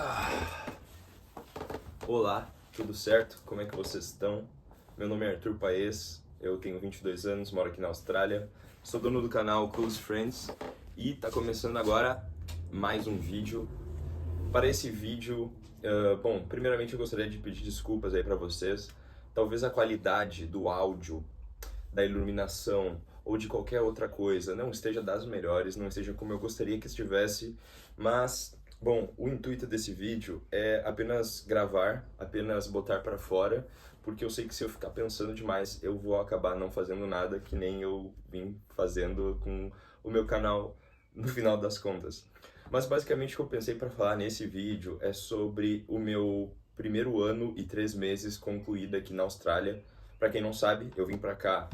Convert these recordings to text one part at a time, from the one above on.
Ah, Olá, tudo certo? Como é que vocês estão? Meu nome é Arthur Paes, eu tenho 22 anos, moro aqui na Austrália, sou dono do canal Close Friends e tá começando agora mais um vídeo. Para esse vídeo, bom, primeiramente eu gostaria de pedir desculpas aí para vocês. Talvez a qualidade do áudio, da iluminação ou de qualquer outra coisa não esteja das melhores, não esteja como eu gostaria que estivesse, mas, bom, o intuito desse vídeo é apenas gravar, apenas botar para fora, porque eu sei que se eu ficar pensando demais, eu vou acabar não fazendo nada, que nem eu vim fazendo com o meu canal no final das contas. Mas basicamente o que eu pensei para falar nesse vídeo é sobre o meu primeiro ano e 3 meses concluído aqui na Austrália. Para quem não sabe, eu vim para cá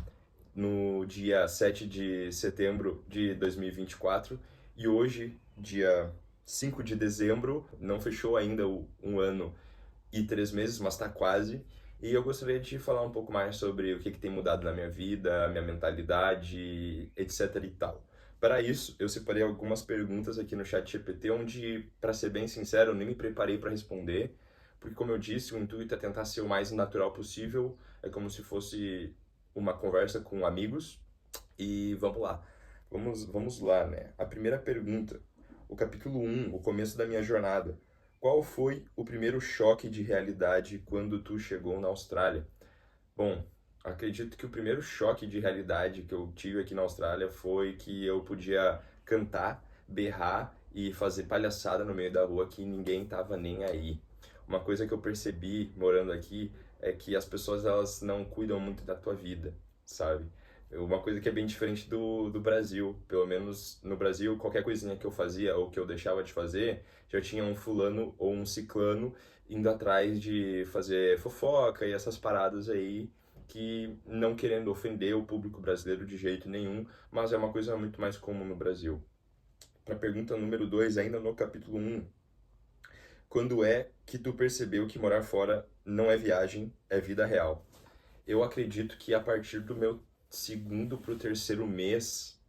no dia 7 de setembro de 2024 e hoje, dia 5 de dezembro, não fechou ainda um ano e 3 meses, mas está quase. E eu gostaria de falar um pouco mais sobre o que tem mudado na minha vida, minha mentalidade, etc e tal. Para isso, eu separei algumas perguntas aqui no chat GPT, onde, para ser bem sincero, eu nem me preparei para responder, porque, como eu disse, o intuito é tentar ser o mais natural possível, é como se fosse uma conversa com amigos. E vamos lá, vamos lá, né? A primeira pergunta, o capítulo 1, o começo da minha jornada. Qual foi o primeiro choque de realidade quando tu chegou na Austrália? Bom, acredito que o primeiro choque de realidade que eu tive aqui na Austrália foi que eu podia cantar, berrar e fazer palhaçada no meio da rua que ninguém tava nem aí. Uma coisa que eu percebi morando aqui é que as pessoas elas não cuidam muito da tua vida, sabe? Uma coisa que é bem diferente do Brasil. Pelo menos no Brasil, qualquer coisinha que eu fazia ou que eu deixava de fazer, já tinha um fulano ou um ciclano indo atrás de fazer fofoca e essas paradas aí, que não querendo ofender o público brasileiro de jeito nenhum, mas é uma coisa muito mais comum no Brasil. Para a pergunta número 2, ainda no capítulo 1, quando é que tu percebeu que morar fora não é viagem, é vida real? Eu acredito que a partir do meu segundo pro terceiro mês,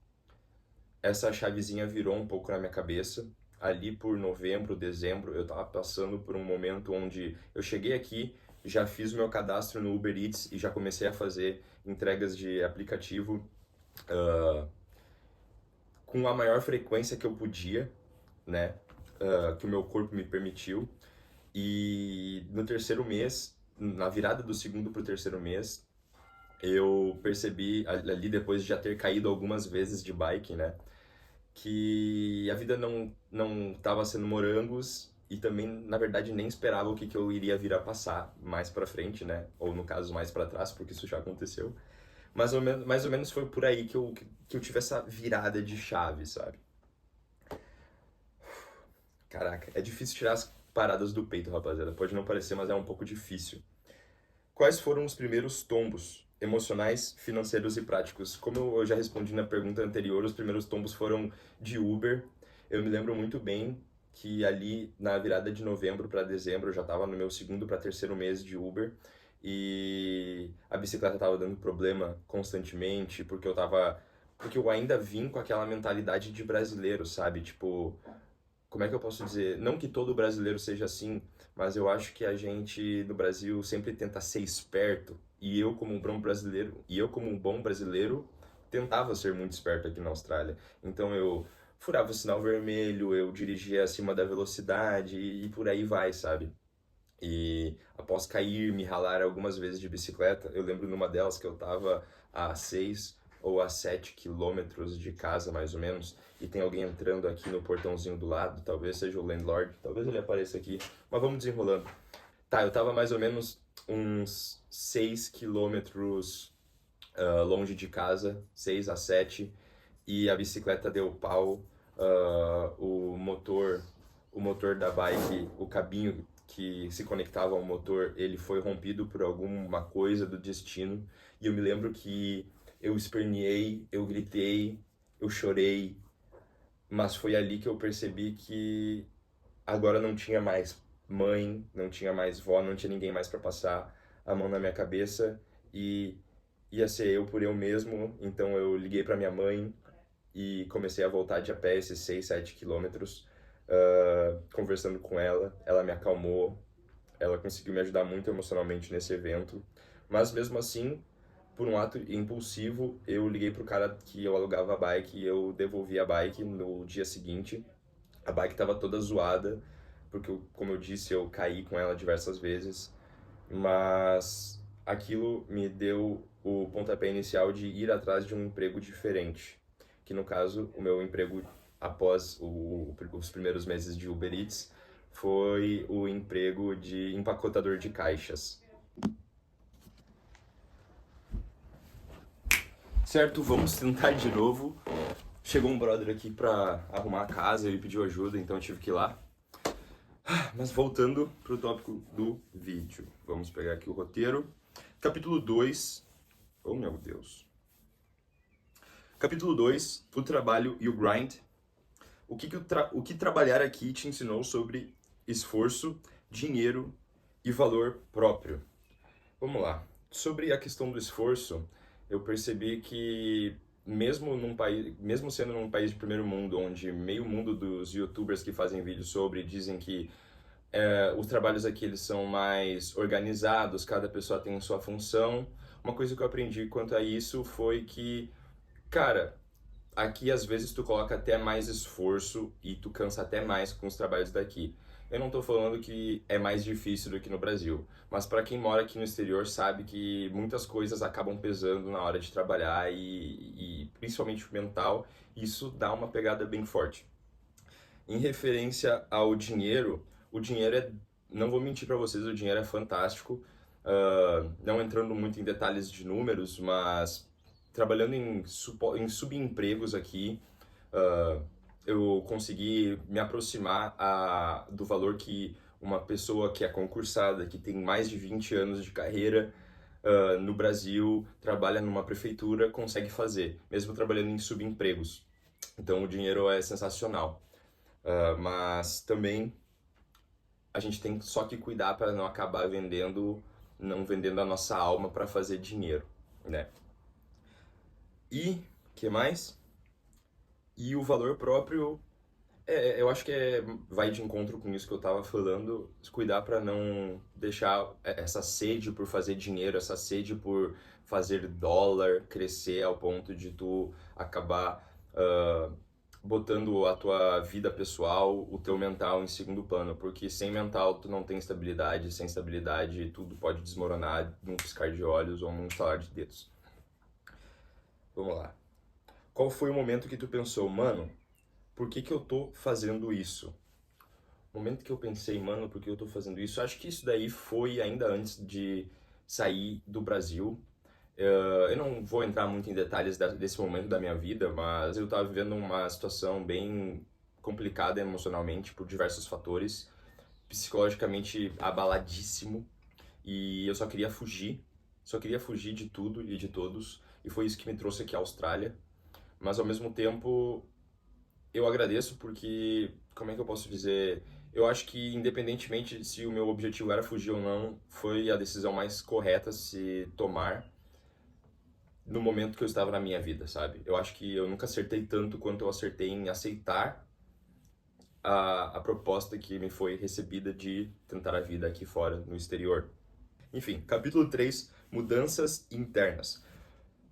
essa chavezinha virou um pouco na minha cabeça. Ali por novembro, dezembro, eu tava passando por um momento onde eu cheguei aqui, já fiz o meu cadastro no Uber Eats e já comecei a fazer entregas de aplicativo com a maior frequência que eu podia, né? Que o meu corpo me permitiu. E no terceiro mês, na virada do segundo pro terceiro mês, eu percebi ali depois de já ter caído algumas vezes de bike, né? Que a vida não estava sendo morangos e também, na verdade, nem esperava o que eu iria vir a passar mais pra frente, né? Ou no caso, mais pra trás, porque isso já aconteceu. Mais ou menos foi por aí que eu tive essa virada de chave, sabe? Caraca, é difícil tirar as paradas do peito, rapaziada. Pode não parecer, mas é um pouco difícil. Quais foram os primeiros tombos emocionais, financeiros e práticos? Como eu já respondi na pergunta anterior, os primeiros tombos foram de Uber. Eu me lembro muito bem que ali na virada de novembro para dezembro eu já estava no meu segundo para terceiro mês de Uber e a bicicleta estava dando problema constantemente porque eu ainda vim com aquela mentalidade de brasileiro, sabe? Tipo, como é que eu posso dizer? Não que todo brasileiro seja assim, mas eu acho que a gente no Brasil sempre tenta ser esperto, e eu como um bom brasileiro tentava ser muito esperto aqui na Austrália. Então eu furava o sinal vermelho, eu dirigia acima da velocidade e por aí vai, sabe? E após cair, me ralar algumas vezes de bicicleta, eu lembro numa delas que eu tava a 6 ou a 7 quilômetros de casa, mais ou menos, e tem alguém entrando aqui no portãozinho do lado, talvez seja o landlord, talvez ele apareça aqui, mas vamos desenrolando. Tá, eu tava mais ou menos uns 6 quilômetros longe de casa, 6 a 7, e a bicicleta deu pau, o motor da bike, o cabinho que se conectava ao motor, ele foi rompido por alguma coisa do destino, e eu me lembro que eu esperneei, eu gritei, eu chorei, mas foi ali que eu percebi que agora não tinha mais mãe, não tinha mais vó, não tinha ninguém mais para passar a mão na minha cabeça e ia ser eu por eu mesmo. Então eu liguei para minha mãe e comecei a voltar de a pé esses 6, 7 quilômetros conversando com ela, ela me acalmou, ela conseguiu me ajudar muito emocionalmente nesse evento, mas mesmo assim, por um ato impulsivo, eu liguei pro cara que eu alugava a bike e eu devolvi a bike no dia seguinte. A bike estava toda zoada, porque, como eu disse, eu caí com ela diversas vezes, mas aquilo me deu o pontapé inicial de ir atrás de um emprego diferente, que no caso, o meu emprego após os primeiros meses de Uber Eats foi o emprego de empacotador de caixas. Certo, vamos tentar de novo. Chegou um brother aqui pra arrumar a casa, ele pediu ajuda, então eu tive que ir lá. Mas voltando pro tópico do vídeo, vamos pegar aqui o roteiro. Capítulo 2. Oh meu Deus. Capítulo 2, o trabalho e o grind. O que trabalhar aqui te ensinou sobre esforço, dinheiro e valor próprio? Vamos lá. Sobre a questão do esforço, eu percebi que mesmo sendo num país de primeiro mundo, onde meio mundo dos YouTubers que fazem vídeos sobre dizem que os trabalhos aqui eles são mais organizados, cada pessoa tem sua função. Uma coisa que eu aprendi quanto a isso foi que, cara, aqui às vezes tu coloca até mais esforço e tu cansa até mais com os trabalhos daqui. Eu não tô falando que é mais difícil do que no Brasil, mas para quem mora aqui no exterior sabe que muitas coisas acabam pesando na hora de trabalhar e principalmente o mental, isso dá uma pegada bem forte. Em referência ao dinheiro, o dinheiro é, não vou mentir para vocês, o dinheiro é fantástico. Não entrando muito em detalhes de números, mas trabalhando em subempregos aqui, eu consegui me aproximar do valor que uma pessoa que é concursada, que tem mais de 20 anos de carreira no Brasil, trabalha numa prefeitura, consegue fazer, mesmo trabalhando em subempregos. Então o dinheiro é sensacional. Mas também a gente tem só que cuidar para não acabar não vendendo a nossa alma para fazer dinheiro, né? E que mais? E o valor próprio, eu acho que vai de encontro com isso que eu tava falando, cuidar para não deixar essa sede por fazer dinheiro, essa sede por fazer dólar crescer ao ponto de tu acabar botando a tua vida pessoal, o teu mental em segundo plano, porque sem mental tu não tem estabilidade, sem estabilidade tudo pode desmoronar num piscar de olhos ou num estalar de dedos. Vamos lá. Qual foi o momento que tu pensou, mano, por que eu tô fazendo isso? O momento que eu pensei, mano, por que eu tô fazendo isso? Acho que isso daí foi ainda antes de sair do Brasil. Eu não vou entrar muito em detalhes desse momento da minha vida, mas eu estava vivendo uma situação bem complicada emocionalmente por diversos fatores, psicologicamente abaladíssimo, e eu só queria fugir de tudo e de todos, e foi isso que me trouxe aqui à Austrália. Mas ao mesmo tempo, eu agradeço porque, como é que eu posso dizer? Eu acho que, independentemente se o meu objetivo era fugir ou não, foi a decisão mais correta a se tomar no momento que eu estava na minha vida, sabe? Eu acho que eu nunca acertei tanto quanto eu acertei em aceitar a proposta que me foi recebida de tentar a vida aqui fora, no exterior. Enfim, capítulo 3, mudanças internas.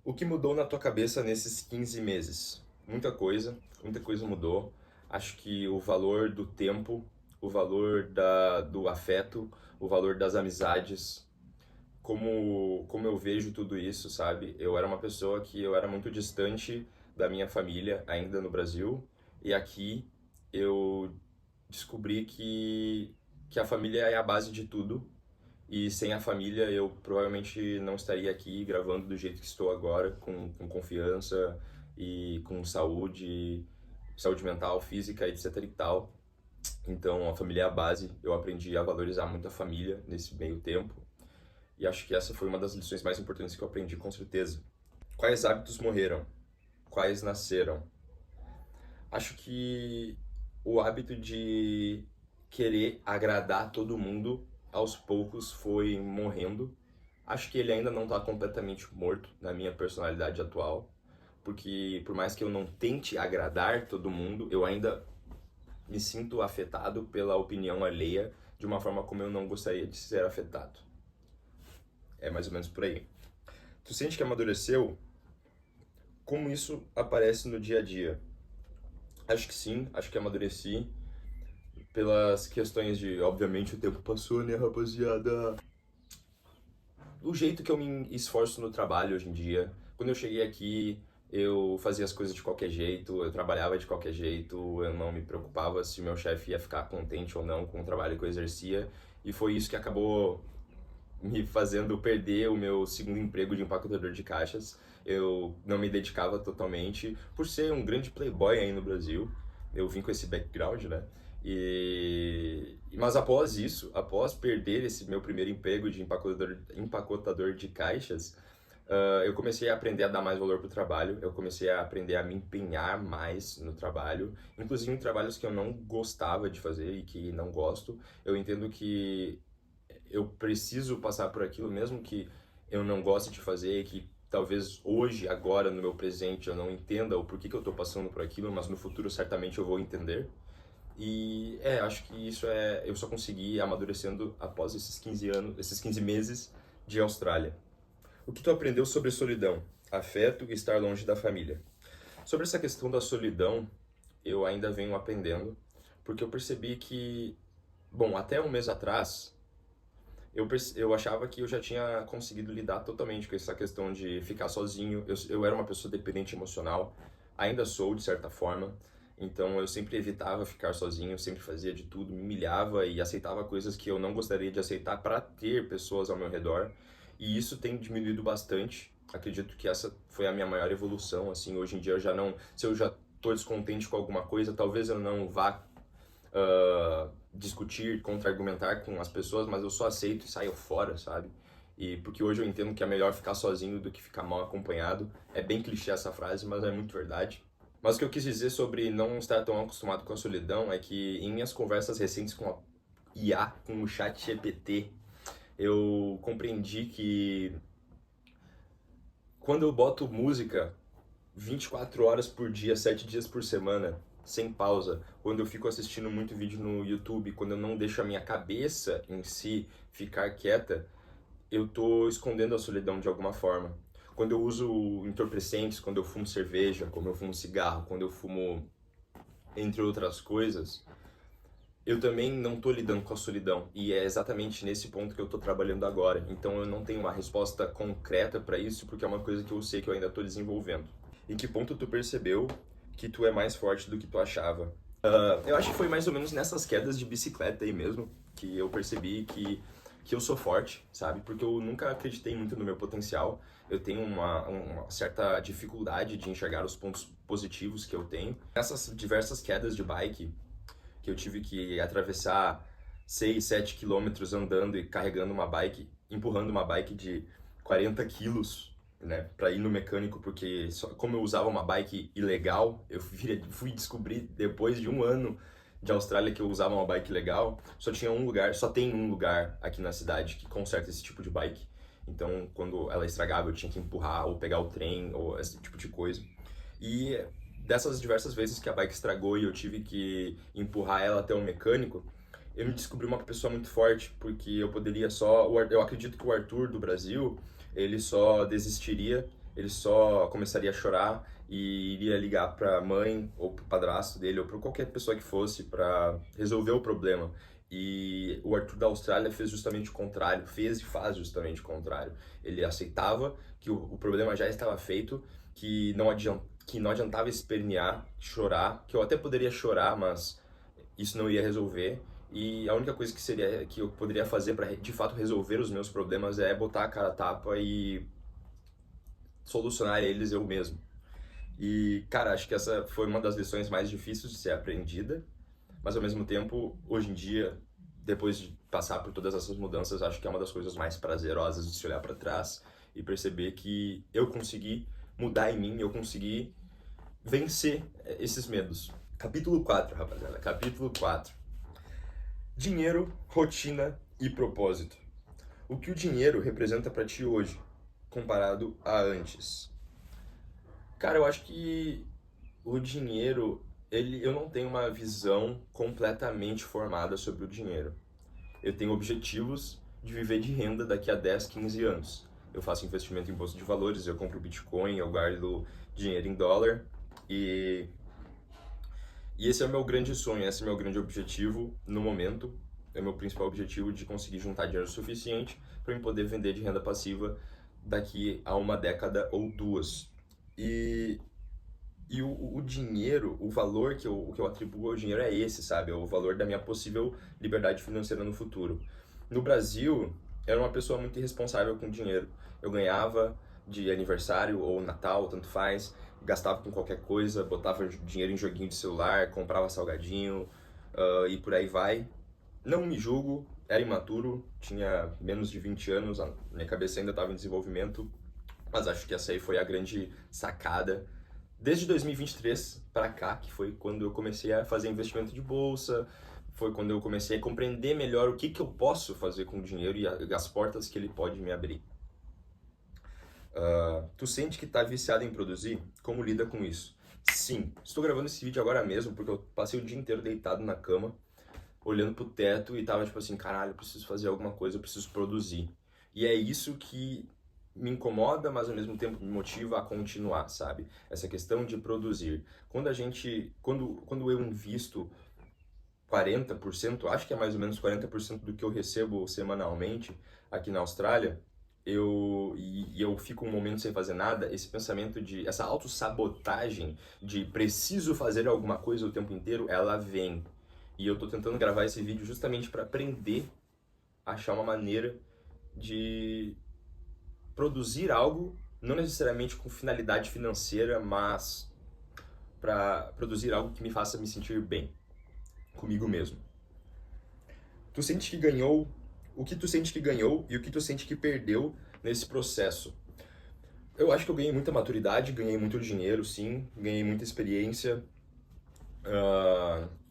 O que mudou na tua cabeça nesses 15 meses? Muita coisa mudou. Acho que o valor do tempo, o valor do afeto, o valor das amizades, como eu vejo tudo isso, sabe? Eu era uma pessoa que eu era muito distante da minha família ainda no Brasil, e aqui eu descobri que a família é a base de tudo, e sem a família eu provavelmente não estaria aqui gravando do jeito que estou agora, com confiança e com saúde mental, física, etc e tal. Então a família é a base, eu aprendi a valorizar muito a família nesse meio tempo. E acho que essa foi uma das lições mais importantes que eu aprendi, com certeza. Quais hábitos morreram? Quais nasceram? Acho que o hábito de querer agradar todo mundo aos poucos foi morrendo. Acho que ele ainda não está completamente morto na minha personalidade atual, porque por mais que eu não tente agradar todo mundo, eu ainda me sinto afetado pela opinião alheia de uma forma como eu não gostaria de ser afetado. É mais ou menos por aí. Tu sente que amadureceu? Como isso aparece no dia a dia? Acho que sim, acho que amadureci pelas questões de, obviamente, o tempo passou, né, rapaziada? O jeito que eu me esforço no trabalho hoje em dia. Quando eu cheguei aqui, eu fazia as coisas de qualquer jeito, eu trabalhava de qualquer jeito, eu não me preocupava se meu chefe ia ficar contente ou não com o trabalho que eu exercia. E foi isso que acabou me fazendo perder o meu segundo emprego de empacotador de caixas. Eu não me dedicava totalmente, por ser um grande playboy aí no Brasil. Eu vim com esse background, né? Mas após isso, após perder esse meu primeiro emprego de empacotador de caixas, eu comecei a aprender a dar mais valor pro trabalho, eu comecei a aprender a me empenhar mais no trabalho, inclusive em trabalhos que eu não gostava de fazer e que não gosto. Eu entendo que eu preciso passar por aquilo mesmo que eu não goste de fazer, que talvez hoje, agora, no meu presente, eu não entenda o porquê que eu tô passando por aquilo, mas no futuro certamente eu vou entender. E acho que isso eu só consegui amadurecendo após esses 15 anos, esses 15 meses de Austrália. O que tu aprendeu sobre solidão, afeto e estar longe da família? Sobre essa questão da solidão, eu ainda venho aprendendo, porque eu percebi que, bom, até um mês atrás, eu achava que eu já tinha conseguido lidar totalmente com essa questão de ficar sozinho. Eu era uma pessoa dependente emocional, ainda sou de certa forma, então eu sempre evitava ficar sozinho, eu sempre fazia de tudo, me humilhava e aceitava coisas que eu não gostaria de aceitar para ter pessoas ao meu redor. E isso tem diminuído bastante. Acredito que essa foi a minha maior evolução, assim, hoje em dia eu já não, se eu já tô descontente com alguma coisa, talvez eu não vá discutir, contra-argumentar com as pessoas, mas eu só aceito e saio fora, sabe? E porque hoje eu entendo que é melhor ficar sozinho do que ficar mal acompanhado. É bem clichê essa frase, mas é muito verdade. Mas o que eu quis dizer sobre não estar tão acostumado com a solidão é que em minhas conversas recentes com a IA, com o chat GPT, eu compreendi que quando eu boto música 24 horas por dia, 7 dias por semana, sem pausa, quando eu fico assistindo muito vídeo no YouTube, quando eu não deixo a minha cabeça em si ficar quieta, eu tô escondendo a solidão de alguma forma. Quando eu uso entorpecentes, quando eu fumo cerveja, quando eu fumo cigarro, quando eu fumo, entre outras coisas, eu também não tô lidando com a solidão. E é exatamente nesse ponto que eu tô trabalhando agora. Então eu não tenho uma resposta concreta para isso, porque é uma coisa que eu sei que eu ainda tô desenvolvendo. Em que ponto tu percebeu que tu é mais forte do que tu achava? Eu acho que foi mais ou menos nessas quedas de bicicleta aí mesmo, que eu percebi que eu sou forte, sabe? Porque eu nunca acreditei muito no meu potencial. Eu tenho uma certa dificuldade de enxergar os pontos positivos que eu tenho. Essas diversas quedas de bike, que eu tive que atravessar 6, 7 quilômetros andando e carregando uma bike, empurrando uma bike de 40 quilos, né, para ir no mecânico, porque como eu usava uma bike ilegal, eu fui descobrir depois de um ano de Austrália que eu usava uma bike legal, só tem um lugar aqui na cidade que conserta esse tipo de bike. Então, quando ela estragava, eu tinha que empurrar ou pegar o trem ou esse tipo de coisa. E dessas diversas vezes que a bike estragou e eu tive que empurrar ela até o mecânico, eu me descobri uma pessoa muito forte, porque eu poderia só... Eu acredito que o Arthur do Brasil, ele só desistiria, ele só começaria a chorar e iria ligar para a mãe ou para o padrasto dele ou para qualquer pessoa que fosse para resolver o problema. E o Arthur da Austrália fez justamente o contrário, fez e faz justamente o contrário. Ele aceitava que o problema já estava feito, que não adiantava espernear, chorar, que eu até poderia chorar, mas isso não ia resolver. E a única coisa que eu poderia fazer para de fato resolver os meus problemas é botar a cara a tapa e solucionar eles eu mesmo. E, cara, acho que essa foi uma das lições mais difíceis de ser aprendida, mas ao mesmo tempo, hoje em dia, depois de passar por todas essas mudanças, acho que é uma das coisas mais prazerosas de se olhar para trás e perceber que eu consegui mudar em mim, eu consegui vencer esses medos. Capítulo 4, rapaziada. Capítulo 4. Dinheiro, rotina e propósito. O que o dinheiro representa para ti hoje, comparado a antes? Cara, eu acho que o dinheiro eu não tenho uma visão completamente formada sobre o dinheiro. Eu tenho objetivos de viver de renda daqui a 10, 15 anos. Eu faço investimento em bolsa de valores, eu compro Bitcoin, eu guardo dinheiro em dólar e, e esse é o meu grande sonho, esse é o meu grande objetivo no momento. É o meu principal objetivo de conseguir juntar dinheiro suficiente para eu poder vender de renda passiva daqui a uma década ou duas. E o dinheiro, o valor que eu atribuo ao dinheiro é esse, sabe? É o valor da minha possível liberdade financeira no futuro. No Brasil, eu era uma pessoa muito irresponsável com dinheiro. Eu ganhava de aniversário ou Natal, tanto faz, gastava com qualquer coisa, botava dinheiro em joguinho de celular, comprava salgadinho, e por aí vai. Não me julgo, era imaturo, tinha menos de 20 anos, a minha cabeça ainda estava em desenvolvimento, mas acho que essa aí foi a grande sacada desde 2023 para cá, que foi quando eu comecei a fazer investimento de bolsa, foi quando eu comecei a compreender melhor o que eu posso fazer com o dinheiro e as portas que ele pode me abrir. Tu sente que está viciado em produzir? Como lida com isso? Sim, estou gravando esse vídeo agora mesmo porque eu passei o dia inteiro deitado na cama, olhando pro teto e tava tipo assim, caralho, eu preciso fazer alguma coisa, eu preciso produzir. E é isso que me incomoda, mas ao mesmo tempo me motiva a continuar, sabe? Essa questão de produzir. Quando eu invisto 40%, acho que é mais ou menos 40% do que eu recebo semanalmente aqui na Austrália, eu fico um momento sem fazer nada, esse pensamento de, essa autossabotagem de preciso fazer alguma coisa o tempo inteiro, ela vem. E eu tô tentando gravar esse vídeo justamente para aprender a achar uma maneira de produzir algo, não necessariamente com finalidade financeira, mas para produzir algo que me faça me sentir bem comigo mesmo. Tu sente que ganhou, o que tu sente que ganhou e o que tu sente que perdeu nesse processo? Eu acho que eu ganhei muita maturidade, ganhei muito dinheiro, sim, ganhei muita experiência,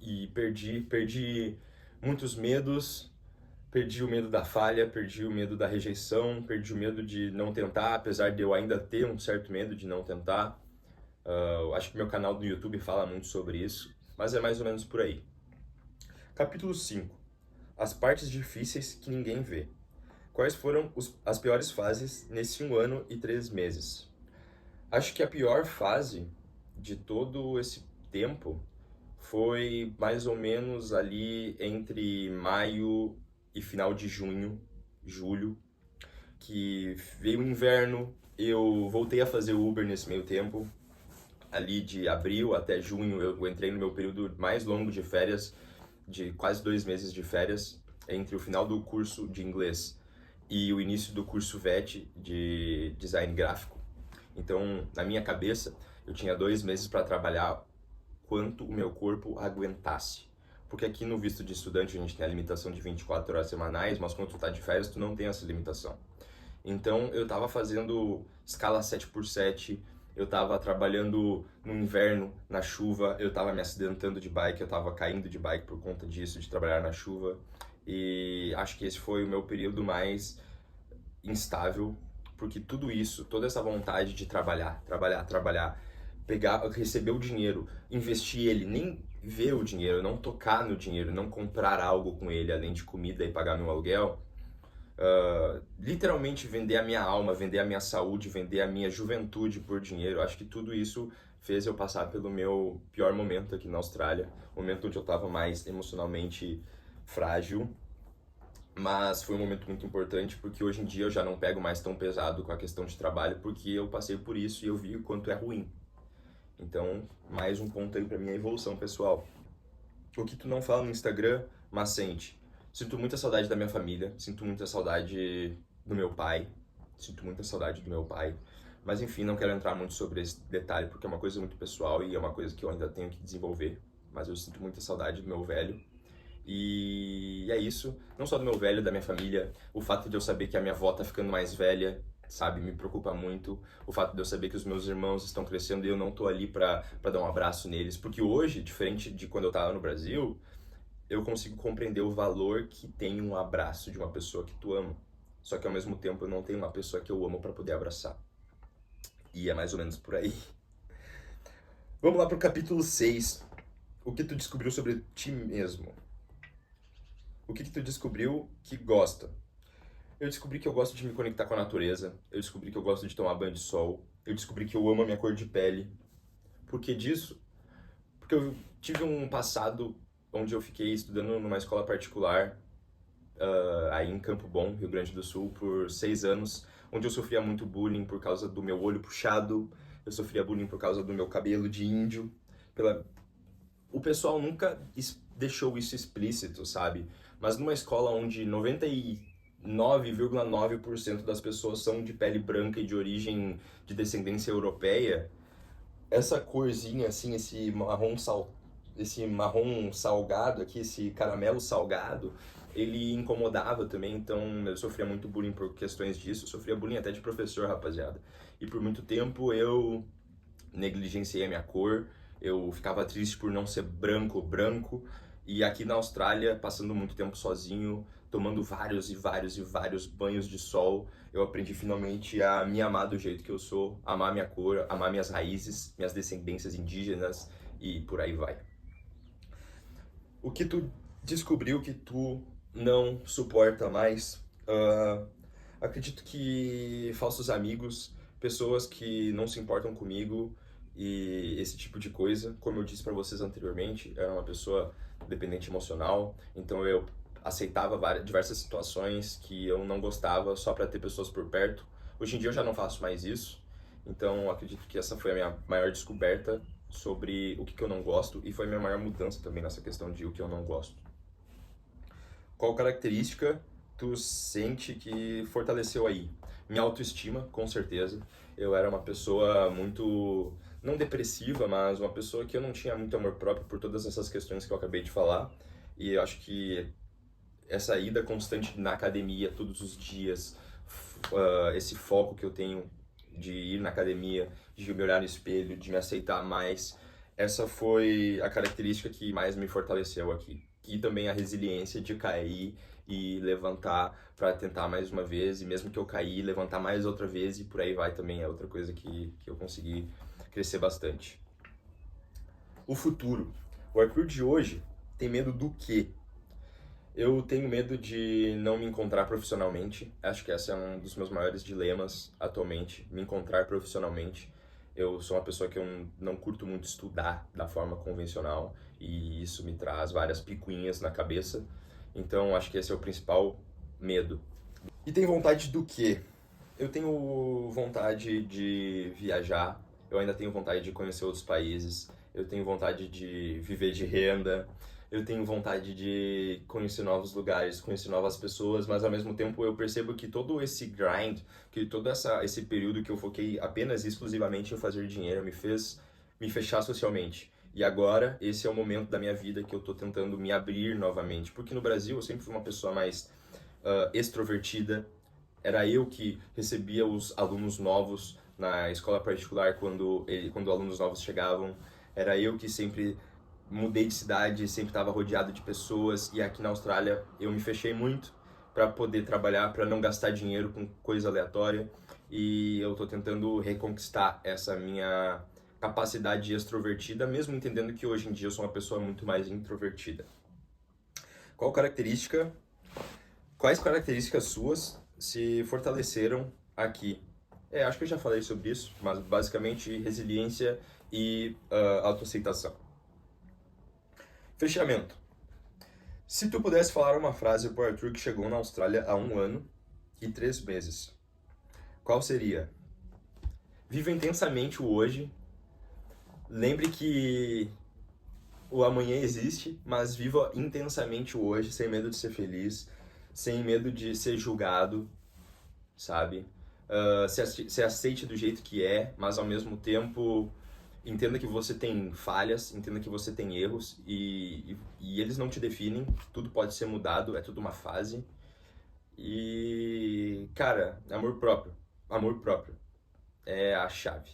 e perdi muitos medos, perdi o medo da falha, perdi o medo da rejeição, perdi o medo de não tentar, apesar de eu ainda ter um certo medo de não tentar. Acho que meu canal do YouTube fala muito sobre isso, mas é mais ou menos por aí. Capítulo 5. As partes difíceis que ninguém vê. Quais foram as piores fases nesse 1 ano e 3 meses? Acho que a pior fase de todo esse tempo foi mais ou menos ali entre maio e final de junho, julho, que veio o inverno, eu voltei a fazer Uber nesse meio tempo, ali de abril até junho eu entrei no meu período mais longo de férias, de quase 2 meses de férias, entre o final do curso de inglês e o início do curso VET de design gráfico. Então, na minha cabeça, eu tinha 2 meses para trabalhar quanto o meu corpo aguentasse. Porque aqui no visto de estudante a gente tem a limitação de 24 horas semanais, mas quando tu tá de férias tu não tem essa limitação. Então eu tava fazendo escala 7x7, eu tava trabalhando no inverno, na chuva, eu tava me acidentando de bike, eu tava caindo de bike por conta disso, de trabalhar na chuva. E acho que esse foi o meu período mais instável, porque tudo isso, toda essa vontade de trabalhar, pegar, receber o dinheiro, investir ele, nem ver o dinheiro, não tocar no dinheiro, não comprar algo com ele além de comida e pagar meu aluguel, literalmente vender a minha alma, vender a minha saúde, vender a minha juventude por dinheiro. Acho que tudo isso fez eu passar pelo meu pior momento aqui na Austrália, momento onde eu estava mais emocionalmente frágil. Mas foi um momento muito importante porque hoje em dia eu já não pego mais tão pesado com a questão de trabalho porque eu passei por isso e eu vi o quanto é ruim. Então, mais um ponto aí pra minha evolução pessoal. O que tu não fala no Instagram, mas sente. Sinto muita saudade da minha família, sinto muita saudade do meu pai, sinto muita saudade do meu pai. Mas enfim, não quero entrar muito sobre esse detalhe porque é uma coisa muito pessoal e é uma coisa que eu ainda tenho que desenvolver. Mas eu sinto muita saudade do meu velho. E é isso, não só do meu velho, da minha família, o fato de eu saber que a minha avó tá ficando mais velha, sabe, me preocupa muito. O fato de eu saber que os meus irmãos estão crescendo e eu não tô ali pra dar um abraço neles. Porque hoje, diferente de quando eu tava no Brasil, eu consigo compreender o valor que tem um abraço de uma pessoa que tu ama. Só que ao mesmo tempo eu não tenho uma pessoa que eu amo pra poder abraçar. E é mais ou menos por aí. Vamos lá pro capítulo 6. O que tu descobriu sobre ti mesmo? O que tu descobriu que gosta? Eu descobri que eu gosto de me conectar com a natureza. Eu descobri que eu gosto de tomar banho de sol. Eu descobri que eu amo a minha cor de pele. Por que disso? Porque eu tive um passado onde eu fiquei estudando numa escola particular, aí em Campo Bom, Rio Grande do Sul, por 6 anos, onde eu sofria muito bullying por causa do meu olho puxado, eu sofria bullying por causa do meu cabelo de índio. Pela... O pessoal nunca deixou isso explícito, sabe? Mas numa escola onde 99,9% das pessoas são de pele branca e de origem de descendência europeia, essa corzinha assim, esse marrom salgado aqui, esse caramelo salgado, ele incomodava também, então eu sofria muito bullying por questões disso, eu sofria bullying até de professor, rapaziada. E por muito tempo eu negligenciei a minha cor, eu ficava triste por não ser branco, e aqui na Austrália, passando muito tempo sozinho, tomando vários e vários e vários banhos de sol, eu aprendi finalmente a me amar do jeito que eu sou, amar minha cor, amar minhas raízes, minhas descendências indígenas e por aí vai. O que tu descobriu que tu não suporta mais? Acredito que falsos amigos, pessoas que não se importam comigo e esse tipo de coisa. Como eu disse para vocês anteriormente, eu era uma pessoa dependente emocional, então eu aceitava diversas situações que eu não gostava só para ter pessoas por perto. Hoje em dia eu já não faço mais isso, então acredito que essa foi a minha maior descoberta sobre o que eu não gosto e foi a minha maior mudança também nessa questão de o que eu não gosto. Qual característica tu sente que fortaleceu aí? Minha autoestima, com certeza. Eu era uma pessoa muito, não depressiva, mas uma pessoa que eu não tinha muito amor próprio por todas essas questões que eu acabei de falar. E eu acho que essa ida constante na academia todos os dias, esse foco que eu tenho de ir na academia, de me olhar no espelho, de me aceitar mais, essa foi a característica que mais me fortaleceu aqui. E também a resiliência de cair e levantar para tentar mais uma vez, e mesmo que eu cair, levantar mais outra vez e por aí vai também é outra coisa que eu consegui crescer bastante. O futuro. O Arthur de hoje tem medo do quê? Eu tenho medo de não me encontrar profissionalmente. Acho que esse é um dos meus maiores dilemas atualmente, me encontrar profissionalmente. Eu sou uma pessoa que eu não curto muito estudar da forma convencional e isso me traz várias picuinhas na cabeça. Então, acho que esse é o principal medo. E tem vontade do quê? Eu tenho vontade de viajar, eu ainda tenho vontade de conhecer outros países, eu tenho vontade de viver de renda, eu tenho vontade de conhecer novos lugares, conhecer novas pessoas, mas ao mesmo tempo eu percebo que todo esse grind, que todo esse período que eu foquei apenas e exclusivamente em fazer dinheiro me fez me fechar socialmente. E agora, esse é o momento da minha vida que eu tô tentando me abrir novamente, porque no Brasil eu sempre fui uma pessoa mais extrovertida. Era eu que recebia os alunos novos na escola particular quando alunos novos chegavam. Era eu que sempre mudei de cidade, sempre estava rodeado de pessoas. E aqui na Austrália eu me fechei muito para poder trabalhar, para não gastar dinheiro com coisa aleatória. E eu estou tentando reconquistar essa minha capacidade extrovertida, mesmo entendendo que hoje em dia eu sou uma pessoa muito mais introvertida. Quais características suas se fortaleceram aqui? Acho que eu já falei sobre isso, mas basicamente resiliência e autoaceitação. Fechamento. Se tu pudesse falar uma frase para o Arthur que chegou na Austrália há 1 ano e 3 meses, qual seria? Viva intensamente o hoje. Lembre que o amanhã existe, mas viva intensamente o hoje, sem medo de ser feliz, sem medo de ser julgado, sabe? Se aceite do jeito que é, mas ao mesmo tempo entenda que você tem falhas, entenda que você tem erros e eles não te definem, tudo pode ser mudado, é tudo uma fase. E, cara, amor próprio é a chave.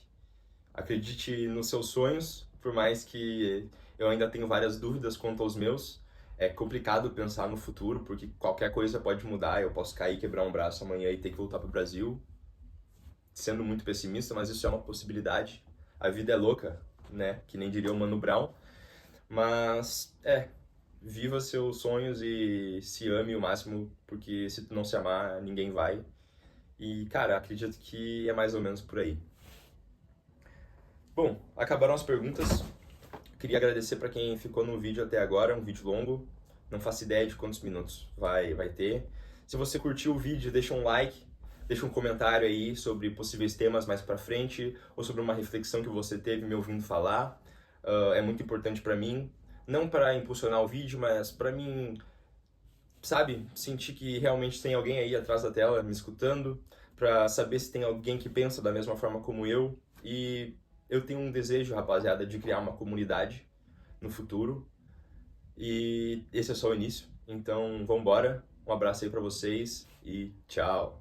Acredite nos seus sonhos, por mais que eu ainda tenho várias dúvidas quanto aos meus. É complicado pensar no futuro, porque qualquer coisa pode mudar. Eu posso cair, quebrar um braço amanhã e ter que voltar pro Brasil. Sendo muito pessimista, mas isso é uma possibilidade. A vida é louca, né? Que nem diria o Mano Brown. Mas, viva seus sonhos e se ame o máximo, porque se tu não se amar, ninguém vai. E, cara, acredito que é mais ou menos por aí. Bom, acabaram as perguntas. Queria agradecer para quem ficou no vídeo até agora, um vídeo longo. Não faço ideia de quantos minutos vai ter. Se você curtiu o vídeo, deixa um like, deixa um comentário aí sobre possíveis temas mais pra frente, ou sobre uma reflexão que você teve me ouvindo falar. É muito importante para mim, não para impulsionar o vídeo, mas para mim, sabe, sentir que realmente tem alguém aí atrás da tela me escutando, para saber se tem alguém que pensa da mesma forma como eu. E eu tenho um desejo, rapaziada, de criar uma comunidade no futuro. E esse é só o início. Então, vambora. Um abraço aí pra vocês e tchau.